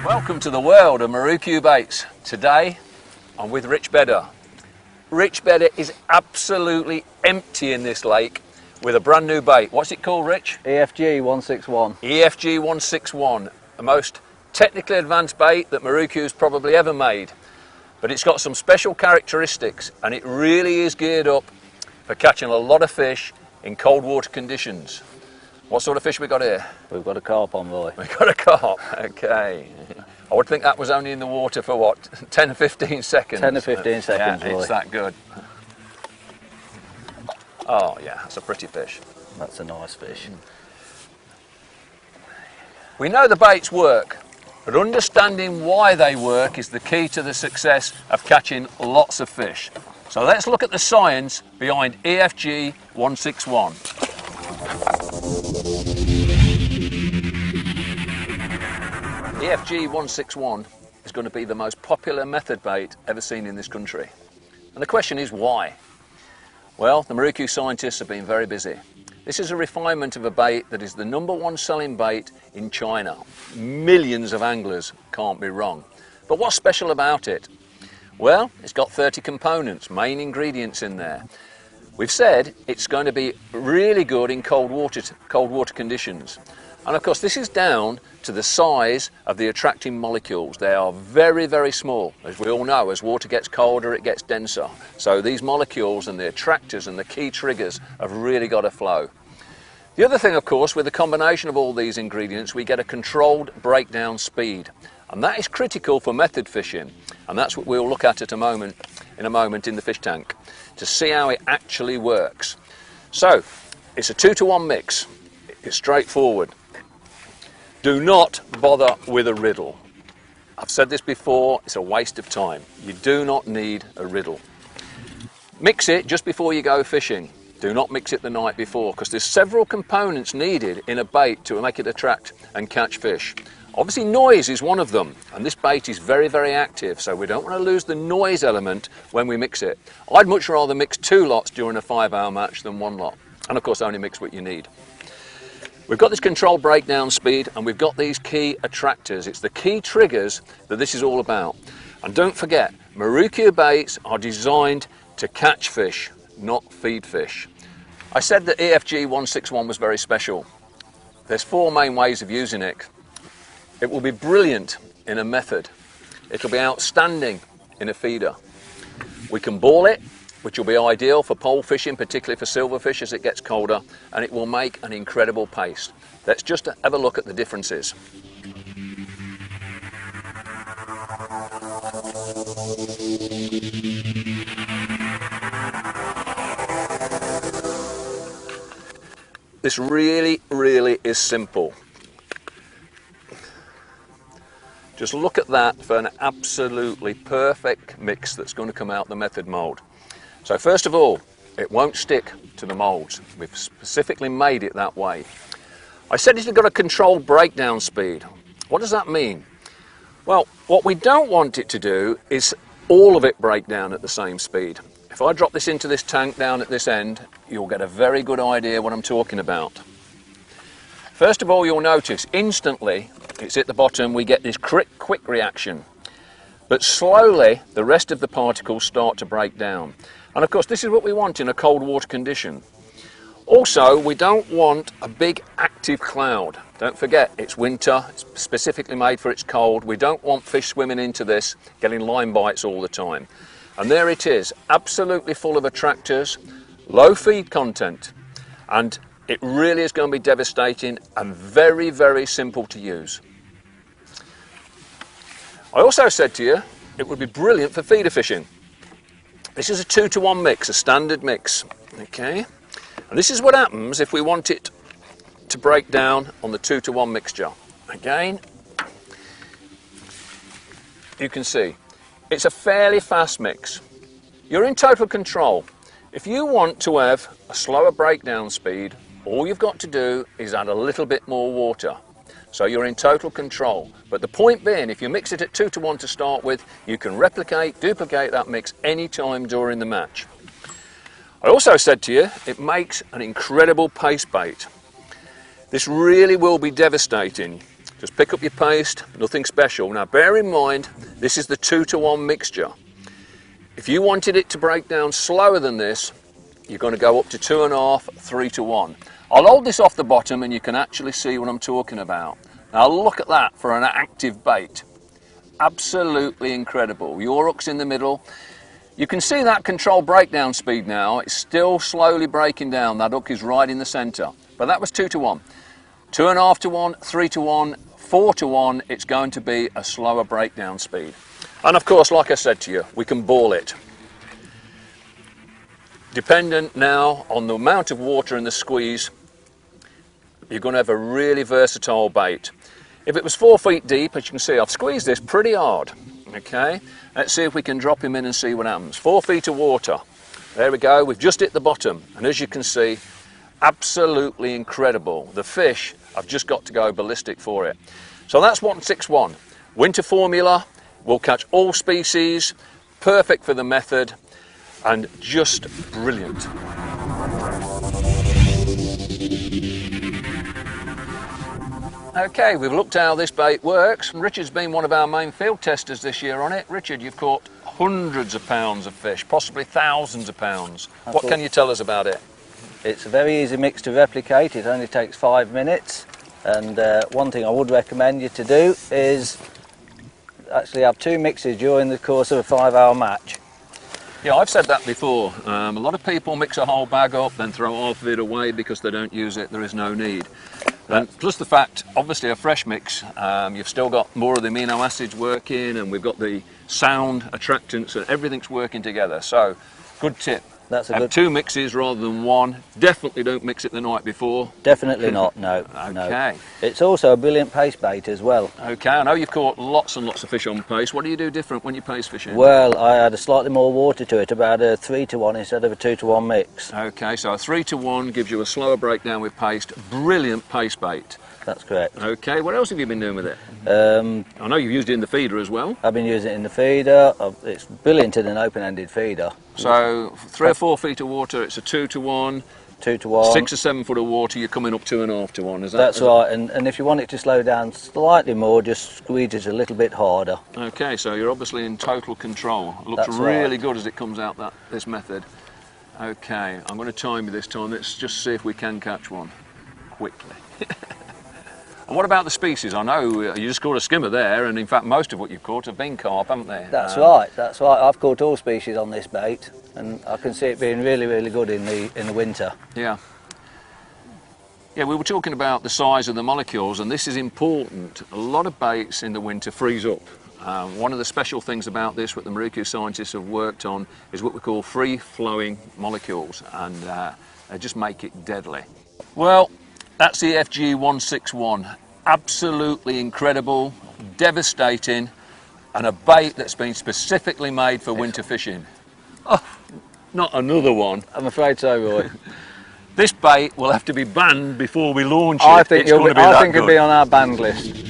Welcome to the world of Marucci baits. Today I'm with Rich Bedder. Rich Bedder is absolutely empty in this lake with a brand new bait. What's it called, Rich? EFG 161. EFG 161, the most technically advanced bait that Marucci's probably ever made. But it's got some special characteristics and it really is geared up for catching a lot of fish in cold water conditions. What sort of fish we got here? We've got a carp on, boy. We've got a carp, okay. I would think that was only in the water for what, 10 or 15 seconds? 10 or 15 seconds, yeah, boy. it's that good. Oh yeah, that's a pretty fish. That's a nice fish. We know the baits work, but understanding why they work is the key to the success of catching lots of fish. So let's look at the science behind EFG 161. EFG 161 is going to be the most popular method bait ever seen in this country. And the question is why? Well, the Marucci scientists have been very busy. This is a refinement of a bait that is the #1 selling bait in China. Millions of anglers, can't be wrong. But what's special about it? Well, it's got 30 components, main ingredients in there. We've said it's going to be really good in cold water conditions. And of course, this is down to the size of the attracting molecules. They are very, very small. As we all know, as water gets colder, it gets denser. So these molecules and the attractors and the key triggers have really got to flow. The other thing, of course, with the combination of all these ingredients, we get a controlled breakdown speed. And that is critical for method fishing. And that's what we'll look at in a moment in the fish tank, to see how it actually works. So, it's a 2-to-1 mix. It's straightforward. Do not bother with a riddle. I've said this before, it's a waste of time. You do not need a riddle. Mix it just before you go fishing. Do not mix it the night before, because there's several components needed in a bait to make it attract and catch fish. Obviously noise is one of them, and this bait is very, very active, so we don't want to lose the noise element when we mix it. I'd much rather mix 2 lots during a 5-hour match than 1 lot. And of course only mix what you need. We've got this controlled breakdown speed and we've got these key attractors. It's the key triggers that this is all about. And don't forget, Marucci baits are designed to catch fish, not feed fish. I said that EFG 161 was very special. There's 4 main ways of using it. It will be brilliant in a method. It'll be outstanding in a feeder. We can ball it, which will be ideal for pole fishing, particularly for silverfish as it gets colder, and it will make an incredible paste. Let's just have a look at the differences. This really, really is simple. Just look at that for an absolutely perfect mix that's going to come out the method mould. So first of all, it won't stick to the moulds. We've specifically made it that way. I said it's got a controlled breakdown speed. What does that mean? Well, what we don't want it to do is all of it break down at the same speed. If I drop this into this tank down at this end, you'll get a very good idea what I'm talking about. First of all, you'll notice instantly, it's at the bottom, we get this quick reaction. But slowly, the rest of the particles start to break down. And of course, this is what we want in a cold water condition. Also, we don't want a big active cloud. Don't forget, it's winter, it's specifically made for its cold. We don't want fish swimming into this, getting line bites all the time. And there it is, absolutely full of attractors, low feed content, and it really is going to be devastating and very, very simple to use. I also said to you, it would be brilliant for feeder fishing. This is a 2-to-1 mix, a standard mix, okay? And this is what happens if we want it to break down on the 2-to-1 mixture. Again, you can see, it's a fairly fast mix. You're in total control. If you want to have a slower breakdown speed, all you've got to do is add a little bit more water. So you're in total control. But the point being, if you mix it at 2-to-1 to start with, you can duplicate that mix any time during the match. I also said to you, it makes an incredible paste bait. This really will be devastating. Just pick up your paste, nothing special. Now bear in mind, this is the 2-to-1 mixture. If you wanted it to break down slower than this, you're going to go up to 2.5, 3-to-1. I'll hold this off the bottom and you can actually see what I'm talking about. Now look at that for an active bait. Absolutely incredible. Your hook's in the middle. You can see that control breakdown speed now. It's still slowly breaking down. That hook is right in the centre. But that was 2-to-1. 2.5-to-1, 3-to-1, 4-to-1, it's going to be a slower breakdown speed. And of course, like I said to you, we can ball it. Dependent now on the amount of water in the squeeze, you're going to have a really versatile bait. If it was 4 feet deep, as you can see, I've squeezed this pretty hard. Okay, let's see if we can drop him in and see what happens. 4 feet of water. There we go, we've just hit the bottom. And as you can see, absolutely incredible. The fish have just got to go ballistic for it. So that's 161. Winter formula, will catch all species, perfect for the method, and just brilliant. Okay, we've looked at how this bait works, and Richard's been one of our main field testers this year on it. Richard, you've caught hundreds of pounds of fish, possibly thousands of pounds. What can you tell us about it? It's a very easy mix to replicate. It only takes 5 minutes. And one thing I would recommend you to do is actually have 2 mixes during the course of a 5-hour match. Yeah, I've said that before. A lot of people mix a whole bag up, then throw half of it away because they don't use it. There is no need. And plus the fact, obviously a fresh mix, you've still got more of the amino acids working, and we've got the sound attractants, and everything's working together. So, good tip. That's a Have good 2 mixes rather than 1. Definitely don't mix it the night before. Definitely not, no. Okay. No. It's also a brilliant paste bait as well. Okay, I know you've caught lots and lots of fish on paste. What do you do different when you paste fishing? Well, I add a slightly more water to it, about a 3-to-1 instead of a 2-to-1 mix. Okay, so a 3-to-1 gives you a slower breakdown with paste. Brilliant paste bait. That's correct. Okay, what else have you been doing with it? I know you've used it in the feeder as well. I've been using it in the feeder. It's brilliant in an open-ended feeder. So 3 or 4 feet of water, it's a 2-to-1. 2-to-1. 6 or 7 foot of water, you're coming up 2.5-to-1, is that? That's right, and if you want it to slow down slightly more, just squeeze it a little bit harder. Okay, so you're obviously in total control. It looks That's really right. good as it comes out this method. Okay, I'm going to time you this time. Let's just see if we can catch one quickly. And what about the species? I know you just caught a skimmer there, and in fact most of what you've caught have been carp, haven't they? That's right, that's right. I've caught all species on this bait, and I can see it being really, really good in the winter. Yeah. Yeah, we were talking about the size of the molecules, and this is important. A lot of baits in the winter freeze up. One of the special things about this, what the Maruku scientists have worked on, is what we call free-flowing molecules, and they just make it deadly. Well, that's the FG 161. Absolutely incredible, devastating, and a bait that's been specifically made for winter fishing. Oh, not another one. I'm afraid so, Roy. This bait will have to be banned before we launch it. I think It's going to be that it'll be on our banned list.